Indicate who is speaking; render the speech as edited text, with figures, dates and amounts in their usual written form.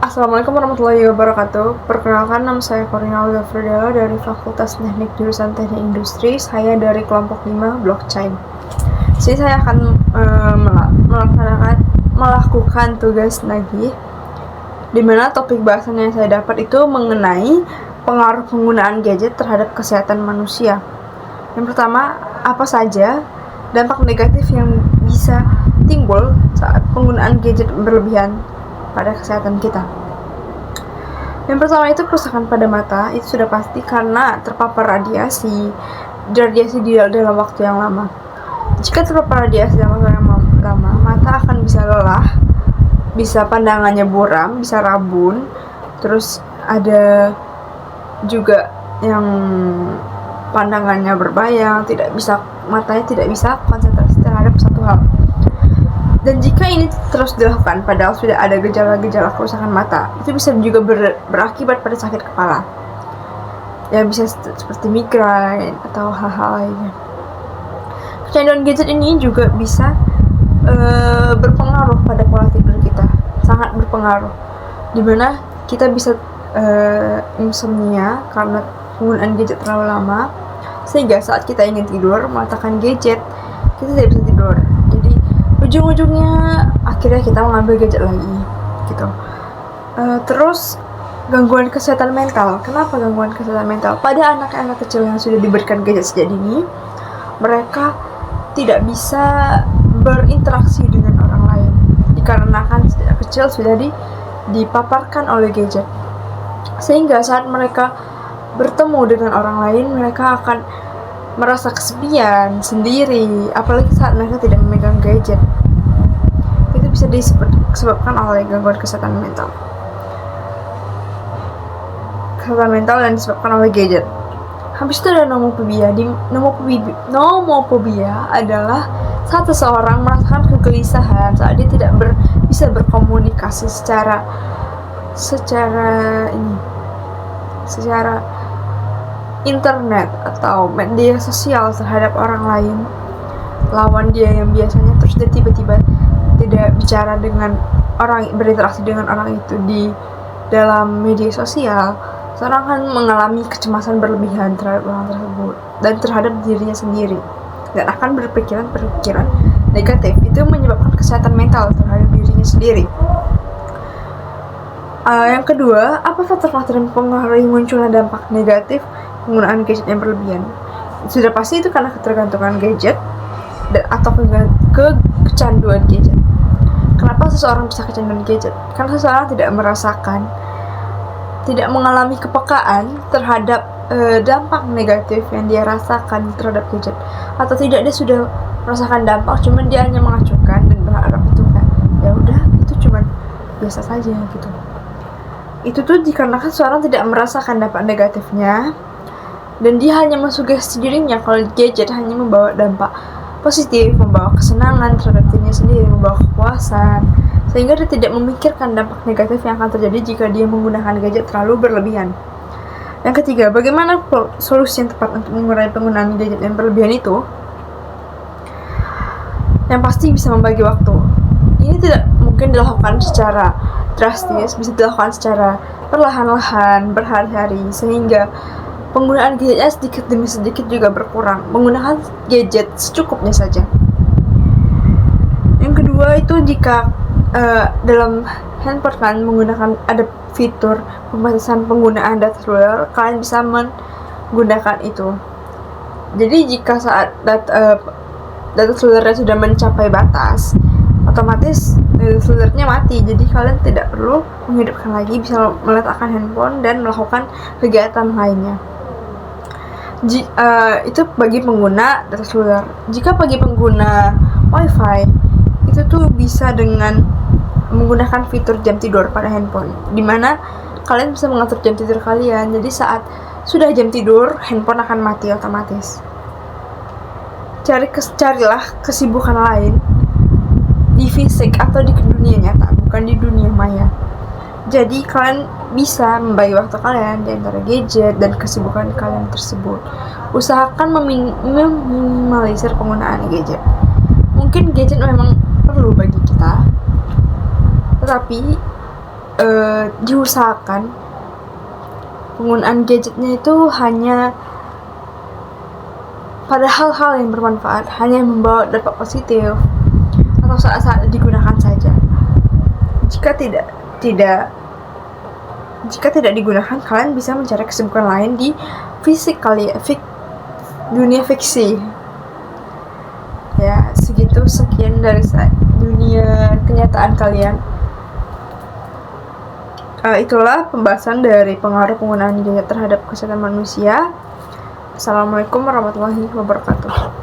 Speaker 1: Assalamualaikum warahmatullahi wabarakatuh. Perkenalkan, nama saya Corina Olga Ferdela dari Fakultas Teknik Jurusan Teknik Industri. Saya dari kelompok 5 Blockchain. Jadi saya akan melakukan tugas nagih, di mana topik bahasan yang saya dapat itu mengenai pengaruh penggunaan gadget terhadap kesehatan manusia. Yang pertama, apa saja dampak negatif yang bisa timbul saat penggunaan gadget berlebihan pada kesehatan kita. Yang pertama itu kerusakan pada mata, itu sudah pasti karena terpapar radiasi di dalam waktu yang lama. Jika terpapar radiasi dalam waktu yang lama, mata akan bisa lelah, bisa pandangannya buram, bisa rabun, terus ada juga yang pandangannya berbayang, matanya tidak bisa konsentrasi terhadap satu hal. Dan jika ini terus dilakukan padahal sudah ada gejala-gejala kerusakan mata, itu bisa juga berakibat pada sakit kepala. Ya bisa seperti migrain atau hal-hal lainnya. Kecanduan gadget ini juga bisa berpengaruh pada pola tidur kita, sangat berpengaruh. Dimana kita bisa insomnia karena penggunaan gadget terlalu lama, sehingga saat kita ingin tidur meletakkan gadget, kita tidak bisa tidur. Jadi ujung-ujungnya akhirnya kita mengambil gadget lagi gitu. Terus gangguan kesehatan mental. Kenapa gangguan kesehatan mental? Pada anak-anak kecil yang sudah diberikan gadget sejak dini, mereka tidak bisa berinteraksi dengan orang lain dikarenakan sejak kecil sudah dipaparkan oleh gadget, sehingga saat mereka bertemu dengan orang lain mereka akan merasa kesepian, sendiri, apalagi saat mereka tidak memegang gadget. Itu bisa disebabkan oleh gangguan kesehatan mental. Kesehatan mental yang disebabkan oleh gadget. Habis itu ada nomofobia. Nomofobia adalah saat seseorang merasakan kegelisahan saat dia tidak bisa berkomunikasi secara internet atau media sosial terhadap orang lain, lawan dia yang biasanya, terus dia tiba-tiba tidak bicara dengan orang, berinteraksi dengan orang itu di dalam media sosial, seorang akan mengalami kecemasan berlebihan terhadap orang tersebut dan terhadap dirinya sendiri, dan akan berpikiran negatif. Itu menyebabkan kesehatan mental terhadap dirinya sendiri. Yang kedua, apa faktor-faktor yang mempengaruhi munculnya dampak negatif penggunaan gadget yang berlebihan? Sudah pasti itu karena ketergantungan gadget atau kecanduan gadget. Kenapa seseorang bisa kecanduan gadget? Karena seseorang tidak mengalami kepekaan terhadap dampak negatif yang dia rasakan terhadap gadget, atau tidak, dia sudah merasakan dampak, cuman dia hanya mengacungkan dan berharap itu kan ya udah, itu cuman biasa saja gitu. Itu tuh dikarenakan seorang tidak merasakan dampak negatifnya, dan dia hanya mensugesti dirinya kalau gadget hanya membawa dampak positif, membawa kesenangan terhadap dirinya sendiri, membawa kepuasan, sehingga dia tidak memikirkan dampak negatif yang akan terjadi jika dia menggunakan gadget terlalu berlebihan. Yang ketiga, bagaimana solusi yang tepat untuk mengurangi penggunaan gadget yang berlebihan itu? Yang pasti bisa membagi waktu. Ini tidak mungkin dilakukan secara drastis, bisa dilakukan secara perlahan-lahan, berhari-hari, sehingga penggunaan gadgetnya sedikit demi sedikit juga berkurang. Menggunakan gadget secukupnya saja. Yang kedua itu jika dalam handphone kan ada fitur pembatasan penggunaan data seluler, kalian bisa menggunakan itu. Jadi jika saat data selulernya sudah mencapai batas, otomatis data selulernya mati. Jadi kalian tidak perlu menghidupkan lagi, bisa meletakkan handphone dan melakukan kegiatan lainnya. Itu bagi pengguna data seluler. Jika bagi pengguna wifi, itu tuh bisa dengan menggunakan fitur jam tidur pada handphone, dimana kalian bisa mengatur jam tidur kalian. Jadi saat sudah jam tidur, handphone akan mati otomatis. Carilah kesibukan lain di fisik atau di dunia nyata, bukan di dunia maya. Jadi kalian bisa membagi waktu kalian di antara gadget dan kesibukan kalian tersebut. Usahakan meminimalisir penggunaan gadget. Mungkin gadget memang perlu bagi kita, tetapi diusahakan penggunaan gadgetnya itu hanya pada hal-hal yang bermanfaat, hanya membawa dampak positif, atau saat-saat digunakan saja. Jika tidak digunakan, kalian bisa mencari kesibukan lain di dunia fiksi. Ya, sekian dari dunia kenyataan kalian. Itulah pembahasan dari pengaruh penggunaan gadget terhadap kesehatan manusia. Assalamualaikum warahmatullahi wabarakatuh.